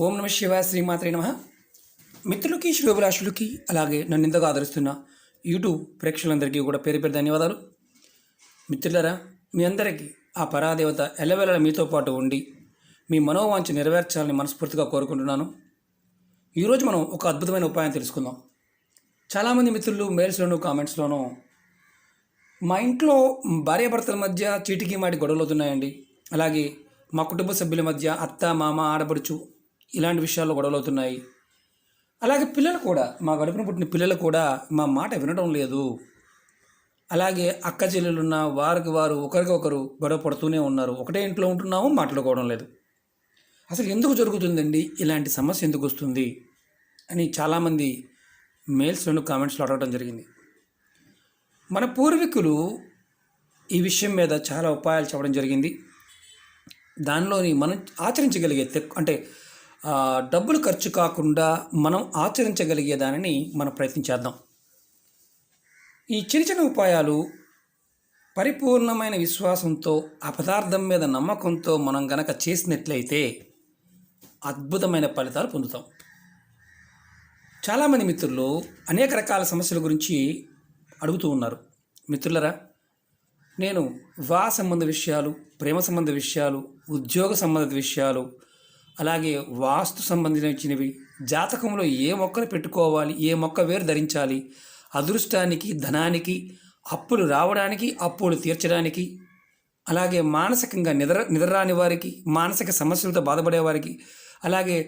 ఓం నమ శివాయ శ్రీమాత్రే నమ. మిత్రులకి శ్రేయోభిలాషులకి అలాగే నన్ను ఇంతగా ఆదరిస్తున్న యూట్యూబ్ ప్రేక్షకులందరికీ కూడా పేరు పేరు ధన్యవాదాలు. మిత్రులారా, మీ అందరికీ ఆ పరాదేవత ఎల్లవేళలా మీతో పాటు ఉండి మీ మనోవాంఛ నెరవేర్చాలని మనస్ఫూర్తిగా కోరుకుంటున్నాను. ఈరోజు మనం ఒక అద్భుతమైన ఉపాయం తెలుసుకుందాం. చాలామంది మిత్రులు మెయిల్స్లోనూ కామెంట్స్లోనూ మా ఇంట్లో భార్యాభర్తల మధ్య చీటికి మాటి గొడవలు అవుతున్నాయండి, అలాగే మా కుటుంబ సభ్యుల మధ్య అత్త మామ ఆడపడుచు ఇలాంటి విషయాల్లో గొడవలు అవుతున్నాయి, అలాగే పిల్లలు కూడా మా గడుపున పుట్టిన పిల్లలు కూడా మా మాట వినడం లేదు, అలాగే అక్క చెల్లెలున్న వారికి వారు ఒకరికొకరు గొడవ పడుతూనే ఉన్నారు, ఒకటే ఇంట్లో ఉంటున్నాము మాట్లాడుకోవడం లేదు. అసలు ఎందుకు జరుగుతుందండి, ఇలాంటి సమస్య ఎందుకు వస్తుంది అని చాలామంది మెయిల్స్లోనూ కామెంట్స్లో అడగడం జరిగింది. మన పూర్వీకులు ఈ విషయం మీద చాలా ఉపాయాలు చెప్పడం జరిగింది. దానిలోని మనం ఆచరించగలిగే అంటే డబ్బులు ఖర్చు కాకుండా మనం ఆచరించగలిగే దానిని మనం ప్రయత్నించేద్దాం. ఈ చిన్న చిన్న ఉపాయాలు పరిపూర్ణమైన విశ్వాసంతో ఆ పదార్థం మీద నమ్మకంతో మనం గనక చేసినట్లయితే అద్భుతమైన ఫలితాలు పొందుతాం. చాలామంది మిత్రులు అనేక రకాల సమస్యల గురించి అడుగుతూ ఉన్నారు. మిత్రులరా, నేను వివాహ సంబంధ విషయాలు, ప్రేమ సంబంధ విషయాలు, ఉద్యోగ సంబంధిత విషయాలు, అలాగే వాస్తు సంబంధించినవి, జాతకంలో ఏ మొక్కలు పెట్టుకోవాలి, ఏ మొక్క వేరు ధరించాలి, అదృష్టానికి, ధనానికి, అప్పులు రావడానికి, అప్పులు తీర్చడానికి, అలాగే మానసికంగా నిద్రరాని వారికి, మానసిక సమస్యలతో బాధపడేవారికి, అలాగే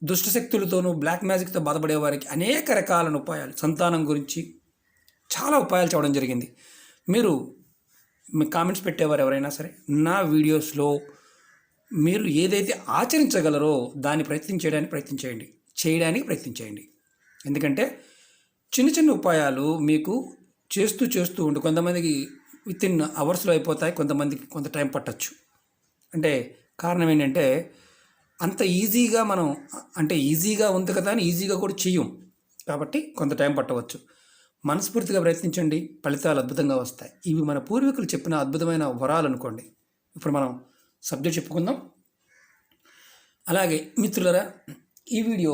దుష్టశక్తులతోనూ బ్లాక్ మ్యాజిక్తో బాధపడేవారికి అనేక రకాల ఉపాయాలు, సంతానం గురించి చాలా ఉపాయాలు చెప్పడం జరిగింది. మీరు మీ కామెంట్స్ పెట్టేవారు ఎవరైనా సరే నా వీడియోస్లో మీరు ఏదైతే ఆచరించగలరో దాన్ని చేయడానికి ప్రయత్నించేయండి. ఎందుకంటే చిన్న చిన్న ఉపాయాలు మీకు చేస్తూ ఉండి కొంతమందికి వితిన్ అవర్స్లో అయిపోతాయి, కొంతమందికి కొంత టైం పట్టచ్చు. అంటే కారణం ఏంటంటే అంత ఈజీగా మనం ఈజీగా ఉంది కదా అని ఈజీగా కూడా చెయ్యం, కాబట్టి కొంత టైం పట్టవచ్చు. మనస్ఫూర్తిగా ప్రయత్నించండి, ఫలితాలు అద్భుతంగా వస్తాయి. ఇవి మన పూర్వీకులు చెప్పిన అద్భుతమైన వరాలు అనుకోండి. ఇప్పుడు మనం సబ్జెక్ట్ చెప్పుకుందాం. అలాగే మిత్రులరా, ఈ వీడియో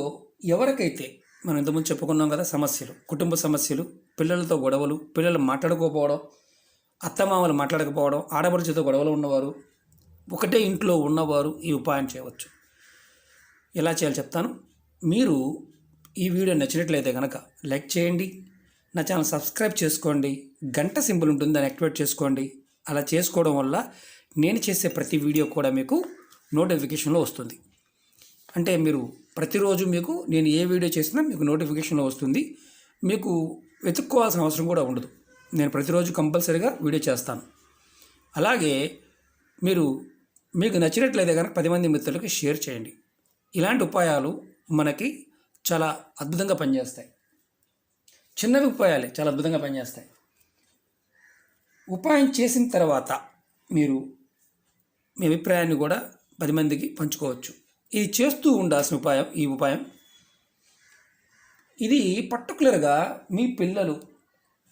ఎవరికైతే మనం ఇంతకుముందు చెప్పుకున్నాం కదా, సమస్యలు, కుటుంబ సమస్యలు, పిల్లలతో గొడవలు, పిల్లలు మాట్లాడుకోకపోవడం, అత్తమామలు మాట్లాడకపోవడం, ఆడపడుచుతో గొడవలు ఉన్నవారు, ఒకటే ఇంట్లో ఉన్నవారు ఈ ఉపాయం చేయవచ్చు. ఎలా చేయాలో చెప్తాను. మీరు ఈ వీడియో నచ్చినట్లయితే కనుక లైక్ చేయండి, నా ఛానల్ సబ్స్క్రైబ్ చేసుకోండి, గంట సింబల్ ఉంటుంది దాన్ని యాక్టివేట్ చేసుకోండి. అలా చేసుకోవడం వల్ల నేను చేసే ప్రతి వీడియో కూడా మీకు నోటిఫికేషన్లో వస్తుంది. అంటే మీరు ప్రతిరోజు మీకు నేను ఏ వీడియో చేసినా మీకు నోటిఫికేషన్లో వస్తుంది. మీకు వెతుక్కోవాల్సిన అవసరం కూడా ఉండదు. నేను ప్రతిరోజు కంపల్సరీగా వీడియో చేస్తాను. అలాగే మీకు నచ్చినట్లయితే కనుక 10 మంది మిత్రులకి షేర్ చేయండి. ఇలాంటి ఉపాయాలు మనకి చాలా అద్భుతంగా పనిచేస్తాయి. చిన్నవి ఉపాయాలే చాలా అద్భుతంగా పనిచేస్తాయి. ఉపాయం చేసిన తర్వాత మీరు మీ అభిప్రాయాన్ని కూడా 10 మందికి పంచుకోవచ్చు. ఇది చేస్తూ ఉండాల్సిన ఉపాయం. ఈ ఉపాయం ఇది పర్టికులర్గా మీ పిల్లలు,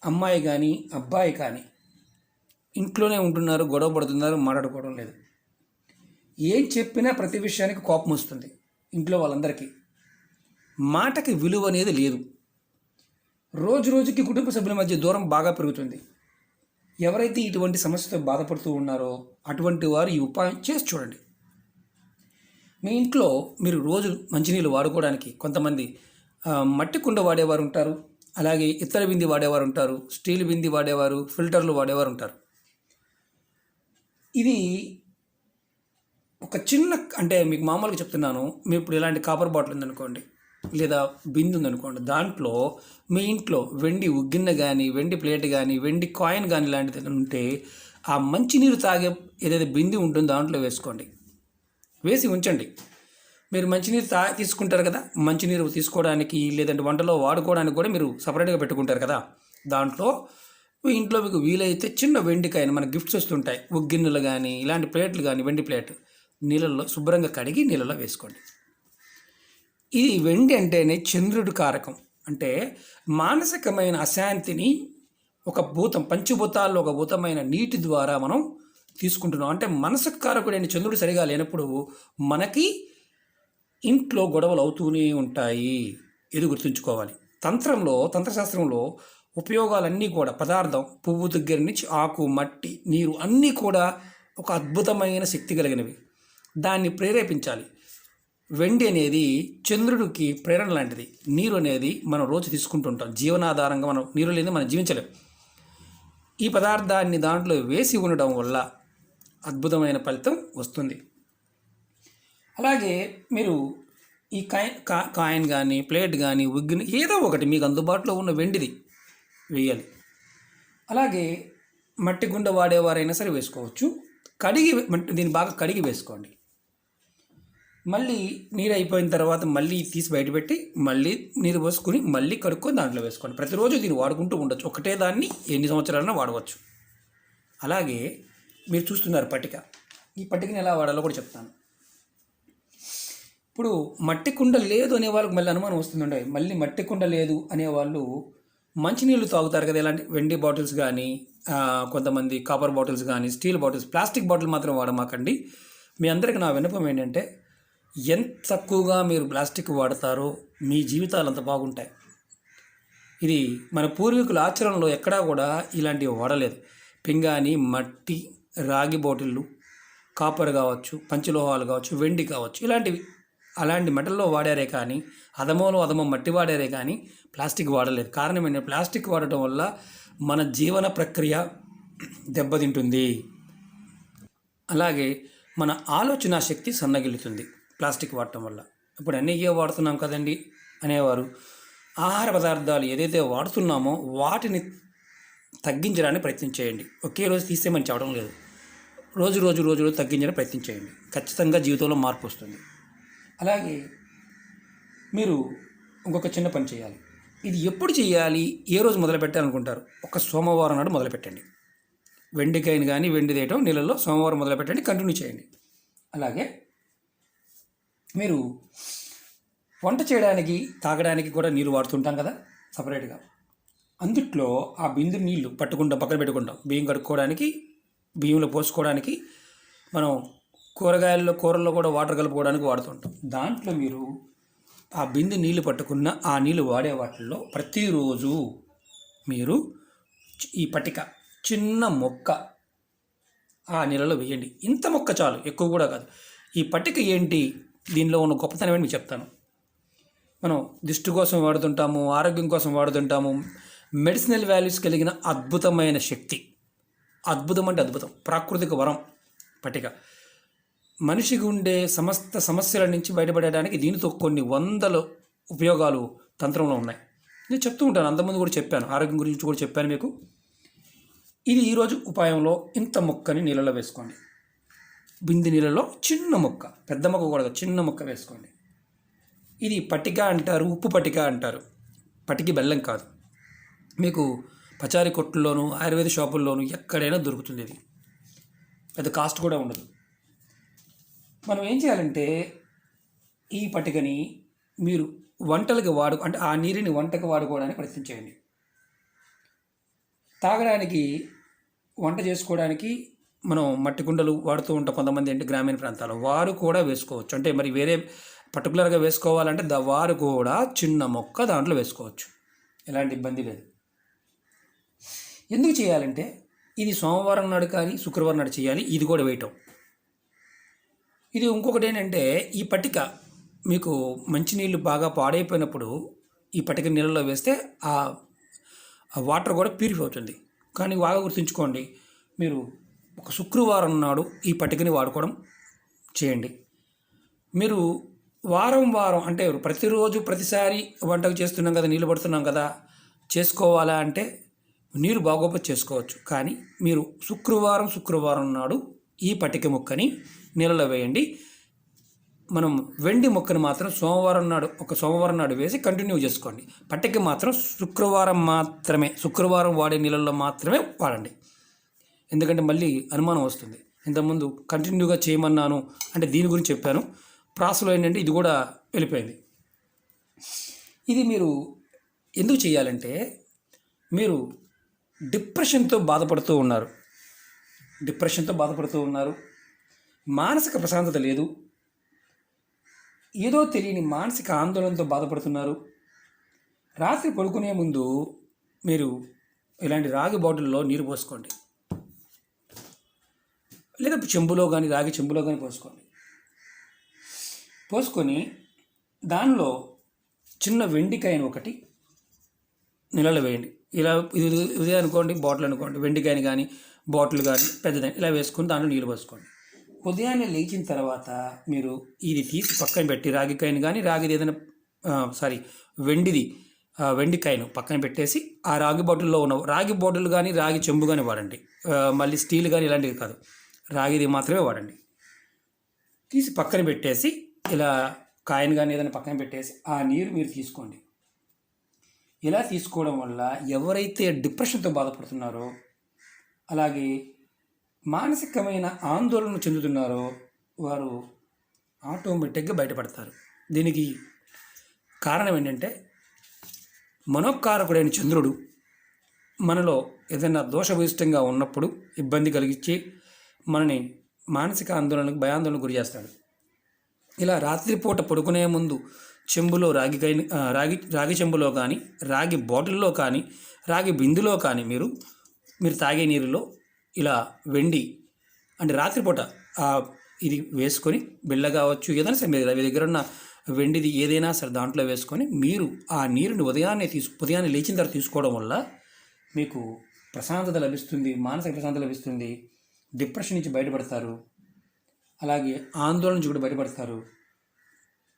అమ్మాయి కానీ అబ్బాయి కానీ ఇంట్లోనే ఉంటున్నారు, గొడవ పడుతున్నారు, మాట్లాడుకోవడం లేదు, ఏం చెప్పినా ప్రతి విషయానికి కోపం వస్తుంది. ఇంట్లో వాళ్ళందరికీ మాటకి విలువ అనేది లేదు. రోజు రోజుకి కుటుంబ సభ్యుల మధ్య దూరం బాగా పెరుగుతుంది. ఎవరైతే ఇటువంటి సమస్యతో బాధపడుతూ ఉన్నారో అటువంటి వారు ఈ ఉపాయం చేసి చూడండి. మీ ఇంట్లో మీరు రోజు మంచినీళ్ళు వాడుకోవడానికి కొంతమంది మట్టి కుండ వాడేవారు ఉంటారు, అలాగే ఇత్తడి బింది వాడేవారు ఉంటారు, స్టీల్ బింది వాడేవారు, ఫిల్టర్లు వాడేవారు ఉంటారు. ఇది ఒక చిన్న మీకు మామూలుగా చెప్తున్నాను. మీరు ఇప్పుడు ఇలాంటి కాపర్ బాటిల్ ఉందనుకోండి, లేదా బిందు ఉందనుకోండి, దాంట్లో మీ ఇంట్లో వెండి ఉగ్గిన్నె కానీ, వెండి ప్లేట్ కానీ, వెండి కాయిన్ కానీ ఇలాంటిది ఉంటే ఆ మంచినీరు తాగే ఏదైతే బింది ఉంటుందో దాంట్లో వేసి ఉంచండి. మీరు మంచినీరు తీసుకుంటారు కదా, మంచినీరు తీసుకోవడానికి లేదంటే వంటలో వాడుకోవడానికి కూడా మీరు సపరేట్గా పెట్టుకుంటారు కదా, దాంట్లో మీ ఇంట్లో మీకు వీలైతే చిన్న వెండి కాయిన్, మన గిఫ్ట్స్ వస్తుంటాయి, ఉగ్గిన్నెలు కానీ ఇలాంటి ప్లేట్లు కానీ, వెండి ప్లేట్ నీళ్ళల్లో శుభ్రంగా కడిగి నీళ్ళలో వేసుకోండి. ఇది వెండి అంటేనే చంద్రుడి కారకం. అంటే మానసికమైన అశాంతిని ఒక భూతం, పంచభూతాల్లో ఒక భూతమైన నీటి ద్వారా మనం తీసుకుంటున్నాం. అంటే మనసుకు కారకుడైన చంద్రుడు సరిగా లేనప్పుడు మనకి ఇంట్లో గొడవలు అవుతూనే ఉంటాయి. ఇది గుర్తుంచుకోవాలి. తంత్రశాస్త్రంలో ఉపయోగాలన్నీ కూడా పదార్థం పువ్వు దగ్గర నుంచి ఆకు, మట్టి, నీరు అన్నీ కూడా ఒక అద్భుతమైన శక్తి కలిగినవి. దాన్ని ప్రేరేపించాలి. వెండి అనేది చంద్రుడికి ప్రేరణ లాంటిది. నీరు అనేది మనం రోజు తీసుకుంటుంటాం. జీవనాధారంగా మనం నీరు లేని మనం జీవించలేం. ఈ పదార్థాన్ని దాంట్లో వేసి ఉండడం వల్ల అద్భుతమైన ఫలితం వస్తుంది. అలాగే మీరు ఈ కాయిన్ కానీ, ప్లేట్ కానీ, ఉగ్గిని ఏదో ఒకటి మీకు అందుబాటులో ఉన్న వెండిది వేయాలి. అలాగే మట్టి గుండ వాడేవారైనా సరే వేసుకోవచ్చు. దీన్ని బాగా కడిగి వేసుకోండి. మళ్ళీ నీరు అయిపోయిన తర్వాత మళ్ళీ తీసి బయటపెట్టి మళ్ళీ నీరు పోసుకుని మళ్ళీ కడుక్కొని దాంట్లో వేసుకోండి. ప్రతిరోజు దీన్ని వాడుకుంటూ ఉండొచ్చు. ఒకటే దాన్ని ఎన్ని సంవత్సరాలైనా వాడవచ్చు. అలాగే మీరు చూస్తున్నారు పట్టిక. ఈ పట్టికని ఎలా వాడాలో కూడా చెప్తాను. ఇప్పుడు మట్టి కుండ లేదు అనే వాళ్ళకి మళ్ళీ అనుమానం వస్తుందండి. మళ్ళీ మట్టి కుండ లేదు అనేవాళ్ళు మంచినీళ్ళు తాగుతారు కదా, ఇలాంటి వెండి బాటిల్స్ కానీ, కొంతమంది కాపర్ బాటిల్స్ కానీ, స్టీల్ బాటిల్స్, ప్లాస్టిక్ బాటిల్ మాత్రం వాడమాకండి. మీ అందరికీ నా విన్నపం ఏంటంటే, ఎంత తక్కువగా మీరు ప్లాస్టిక్ వాడతారో మీ జీవితాలు అంత బాగుంటాయి. ఇది మన పూర్వీకుల ఆచరణలో ఎక్కడా కూడా ఇలాంటివి వాడలేదు. పింగాణి, మట్టి, రాగి బాటిళ్ళు, కాపర్ కావచ్చు, పంచలోహాలు కావచ్చు, వెండి కావచ్చు, అలాంటి మెటల్లో వాడారే కానీ, అదమం మట్టి వాడారే కానీ ప్లాస్టిక్ వాడలేదు. కారణం ఏంటంటే ప్లాస్టిక్ వాడటం వల్ల మన జీవన ప్రక్రియ దెబ్బతింటుంది. అలాగే మన ఆలోచన శక్తి సన్నగిల్లుతుంది ప్లాస్టిక్ వాడటం వల్ల. ఇప్పుడు అన్నీ వాడుతున్నాం కదండి అనేవారు, ఆహార పదార్థాలు ఏదైతే వాడుతున్నామో వాటిని తగ్గించడానికి ప్రయత్నం చేయండి. ఒకే రోజు తీసేమని చెప్పడం లేదు. రోజు తగ్గించడానికి ప్రయత్నం చేయండి. ఖచ్చితంగా జీవితంలో మార్పు వస్తుంది. అలాగే మీరు ఇంకొక చిన్న పని చేయాలి. ఇది ఎప్పుడు చేయాలి, ఏ రోజు మొదలు పెట్టాలనుకుంటారు? ఒక సోమవారం నాడు మొదలుపెట్టండి. వెండికాయని కానీ వెండి తీయటం నీళ్ళల్లో సోమవారం మొదలుపెట్టండి, కంటిన్యూ చేయండి. అలాగే మీరు వంట చేయడానికి, తాగడానికి కూడా నీరు వాడుతుంటాం కదా సపరేట్గా. అందుట్లో ఆ బిందు నీళ్ళు పట్టుకుంటాం, పక్కన పెట్టుకుంటాం. బియ్యం కడుక్కోవడానికి, బియ్యంలో పోసుకోవడానికి, మనం కూరల్లో కూడా వాటర్ కలుపుకోవడానికి వాడుతుంటాం. దాంట్లో మీరు ఆ బిందె నీళ్ళు పట్టుకున్న ఆ నీళ్ళు వాడే వాటిల్లో ప్రతిరోజు మీరు ఈ పట్టిక చిన్న మొక్క ఆ నీళ్ళలో వేయండి. ఇంత మొక్క చాలు, ఎక్కువ కూడా కాదు. ఈ పట్టిక ఏంటి, దీనిలో ఉన్న గొప్పతనం ఏంటి మీకు చెప్తాను. మనం దిష్టి కోసం వాడుతుంటాము, ఆరోగ్యం కోసం వాడుతుంటాము. మెడిసినల్ వాల్యూస్ కలిగిన అద్భుతమైన శక్తి. అద్భుతం అంటే అద్భుతం, ప్రాకృతిక వరం పట్టిక. మనిషికి ఉండే సమస్త సమస్యల నుంచి బయటపడడానికి దీనితో కొన్ని వందల ఉపయోగాలు తంత్రంలో ఉన్నాయి. నేను చెప్తూ ఉంటాను, అంతకుముందు కూడా చెప్పాను, ఆరోగ్యం గురించి కూడా చెప్పాను మీకు. ఇది ఈరోజు ఉపాయంలో ఇంత మొక్కని నీళ్ళలో వేసుకోండి. బింది నీళ్ళలో చిన్న మొక్క, పెద్ద మొక్క కూడా చిన్న మొక్క వేసుకోండి. ఇది పట్టిక అంటారు, ఉప్పు పట్టిక అంటారు. పట్టికి బెల్లం కాదు. మీకు పచారీ కొట్టుల్లోనూ ఆయుర్వేద షాపుల్లోనూ ఎక్కడైనా దొరుకుతుంది. ఇది పెద్ద కాస్ట్ కూడా ఉండదు. మనం ఏం చేయాలంటే ఈ పట్టికని మీరు వంటలకు అంటే ఆ నీరుని వంటకు వాడుకోవడానికి ప్రయత్నం చేయండి. తాగడానికి, వంట చేసుకోవడానికి మనం మట్టి కుండలు వాడుతూ ఉంటాం కొంతమంది. అంటే గ్రామీణ ప్రాంతాల్లో వారు కూడా వేసుకోవచ్చు. అంటే మరి వేరే పర్టికులర్గా వేసుకోవాలంటే వారు కూడా చిన్న మొక్క దాంట్లో వేసుకోవచ్చు, ఎలాంటి ఇబ్బంది లేదు. ఎందుకు చేయాలంటే ఇది సోమవారం నాడు కానీ శుక్రవారం నాడు చేయాలి. ఇది కూడా వేయటం. ఇది ఇంకొకటి ఏంటంటే, ఈ పట్టిక మీకు మంచినీళ్ళు బాగా పాడైపోయినప్పుడు ఈ పట్టిక నీళ్ళలో వేస్తే ఆ వాటర్ కూడా ప్యూరిఫై అవుతుంది. కానీ బాగా గుర్తుంచుకోండి, మీరు ఒక శుక్రవారం నాడు ఈ పట్టికని వాడుకోవడం చేయండి. మీరు వారం అంటే ప్రతిరోజు ప్రతిసారి వంటకు చేస్తున్నాం కదా, నీళ్ళు పడుతున్నాం కదా, చేసుకోవాలా అంటే నీరు బాగోపోతే చేసుకోవచ్చు. కానీ మీరు శుక్రవారం నాడు ఈ పట్టిక ముక్కని నీళ్ళలో వేయండి. మనం వెండి మొక్కను మాత్రం సోమవారం నాడు వేసి కంటిన్యూ చేసుకోండి. పట్టిక మాత్రం శుక్రవారం వాడే నీళ్ళల్లో మాత్రమే వాడండి. ఎందుకంటే మళ్ళీ అనుమానం వస్తుంది. ఇంతకుముందు కంటిన్యూగా చేయమన్నాను అంటే దీని గురించి చెప్పాను. ప్రాసెస్లో ఏంటంటే ఇది కూడా వెళ్ళిపోయింది. ఇది మీరు ఎందుకు చేయాలంటే, మీరు డిప్రెషన్తో బాధపడుతూ ఉన్నారు, మానసిక ప్రశాంతత లేదు, ఏదో తెలియని మానసిక ఆందోళనతో బాధపడుతున్నారు. రాత్రి పడుకునే ముందు మీరు ఇలాంటి రాగి బాటిల్లో నీరు పోసుకోండి, లేదా చెంబులో కానీ రాగి చెంబులో కానీ పోసుకోండి. పోసుకొని దానిలో చిన్న వెండికాయను ఒకటి నీళ్ళలో వేయండి. ఇలా ఇదే అనుకోండి, బాటిల్ అనుకోండి, వెండికాయని కానీ బాటిల్ కానీ పెద్దదాన్ని ఇలా వేసుకొని దాంట్లో నీళ్ళు పోసుకోండి. ఉదయాన్నే లేచిన తర్వాత మీరు ఇది తీసి పక్కన పెట్టి రాగికాయని కానీ రాగిది ఏదైనా వెండిది వెండికాయను పక్కన పెట్టేసి ఆ రాగి బాటిల్లో ఉన్న రాగి బాటిల్ కానీ రాగి చెంబు కానీ వాడండి. మళ్ళీ స్టీల్ కానీ ఇలాంటివి కాదు, రాగిది మాత్రమే వాడండి. తీసి పక్కన పెట్టేసి ఇలా కాయను కానీ ఏదైనా పక్కన పెట్టేసి ఆ నీరు మీరు తీసుకోండి. ఇలా తీసుకోవడం వల్ల ఎవరైతే డిప్రెషన్తో బాధపడుతున్నారో, అలాగే మానసికమైన ఆందోళన చెందుతున్నారో వారు ఆటోమేటిక్గా బయటపడతారు. దీనికి కారణం ఏంటంటే మనోకారకుడైన చంద్రుడు మనలో ఏదైనా దోషభూయిష్టంగా ఉన్నప్పుడు ఇబ్బంది కలిగించి మనని మానసిక ఆందోళనకు భయాందోళనకు గురి చేస్తాడు. ఇలా రాత్రిపూట పడుకునే ముందు చెంబులో రాగి చెంబులో కానీ రాగి బాటిల్లో కానీ రాగి బిందులో కానీ మీరు తాగే నీరులో ఇలా వెండి అంటే రాత్రిపూట ఇది వేసుకొని బిళ్ళ కావచ్చు ఏదైనా సరే మీ దగ్గర ఉన్న వెండిది ఏదైనా సరే దాంట్లో వేసుకొని మీరు ఆ నీరుని ఉదయాన్నే లేచిన తర్వాత తీసుకోవడం వల్ల మీకు ప్రశాంతత లభిస్తుంది, మానసిక ప్రశాంతత లభిస్తుంది. డిప్రెషన్ నుంచి బయటపడతారు, అలాగే ఆందోళన నుంచి కూడా బయటపడతారు.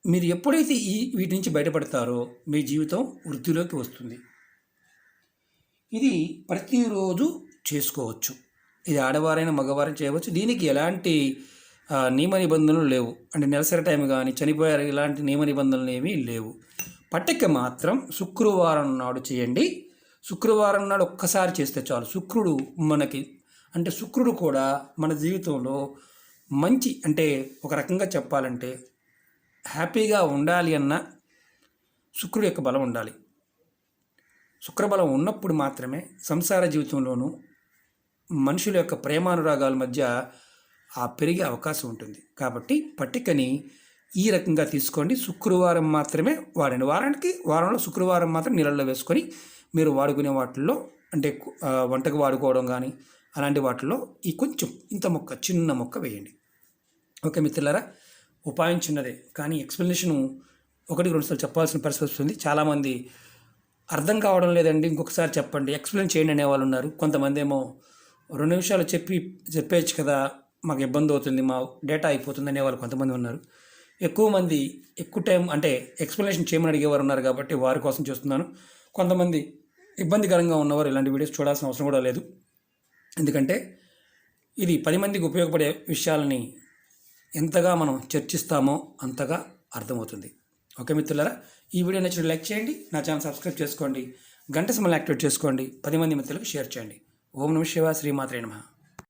మీరు ఎప్పుడైతే వీటి నుంచి బయటపడతారో మీ జీవితం వృద్ధిలోకి వస్తుంది. ఇది ప్రతిరోజు చేసుకోవచ్చు. ఇది ఆడవారైనా మగవారైనా చేయవచ్చు. దీనికి ఎలాంటి నియమ నిబంధనలు లేవు. అంటే నెలసరి టైం కానీ చనిపోయారు ఇలాంటి నియమ నిబంధనలు ఏమీ లేవు. పట్టిక మాత్రం శుక్రవారం నాడు చేయండి. శుక్రవారం నాడు ఒక్కసారి చేస్తే చాలు. శుక్రుడు కూడా మన జీవితంలో మంచి అంటే ఒక రకంగా చెప్పాలంటే హ్యాపీగా ఉండాలి అన్న శుక్రుడు యొక్క బలం ఉండాలి. శుక్రబలం ఉన్నప్పుడు మాత్రమే సంసార జీవితంలోనూ మనుషుల యొక్క ప్రేమానురాగాల మధ్య పెరిగే అవకాశం ఉంటుంది. కాబట్టి పట్టికని ఈ రకంగా తీసుకోండి. శుక్రవారం మాత్రమే వాడండి. వారంలో శుక్రవారం మాత్రం నీళ్ళల్లో వేసుకొని మీరు వాడుకునే వాటిల్లో అంటే వంటకు వాడుకోవడం కానీ అలాంటి వాటిల్లో ఈ కొంచెం చిన్న మొక్క వేయండి. ఓకే మిత్రులారా, ఉపాయం చిన్నదే కానీ ఎక్స్ప్లెనేషను 1-2 సార్లు చెప్పాల్సిన పరిస్థితి వస్తుంది. చాలామంది అర్థం కావడం లేదండి, ఇంకొకసారి చెప్పండి, ఎక్స్ప్లెయిన్ చేయండి అనేవాళ్ళు ఉన్నారు. కొంతమంది ఏమో 2 నిమిషాలు చెప్పేయచ్చు కదా, మాకు ఇబ్బంది అవుతుంది, మా డేటా అయిపోతుంది అనేవాళ్ళు కొంతమంది ఉన్నారు. ఎక్కువ టైం అంటే ఎక్స్ప్లెనేషన్ చేయమని అడిగేవారు ఉన్నారు కాబట్టి వారి కోసం చేస్తున్నాను. కొంతమంది ఇబ్బందికరంగా ఉన్నవారు ఇలాంటి వీడియోస్ చూడాల్సిన అవసరం కూడా లేదు. ఎందుకంటే ఇది 10 మందికి ఉపయోగపడే విషయాలని ఎంతగా మనం చర్చిస్తామో అంతగా అర్థమవుతుంది. ఓకే మిత్రులారా, ఈ వీడియో నచ్చినట్టు లైక్ చేయండి, నా ఛానల్ సబ్స్క్రైబ్ చేసుకోండి, గంట సింబల్ యాక్టివేట్ చేసుకోండి, 10 మంది మిత్రులకు షేర్ చేయండి. ఓం నమః శివాయ, శ్రీమాత్రే నమః.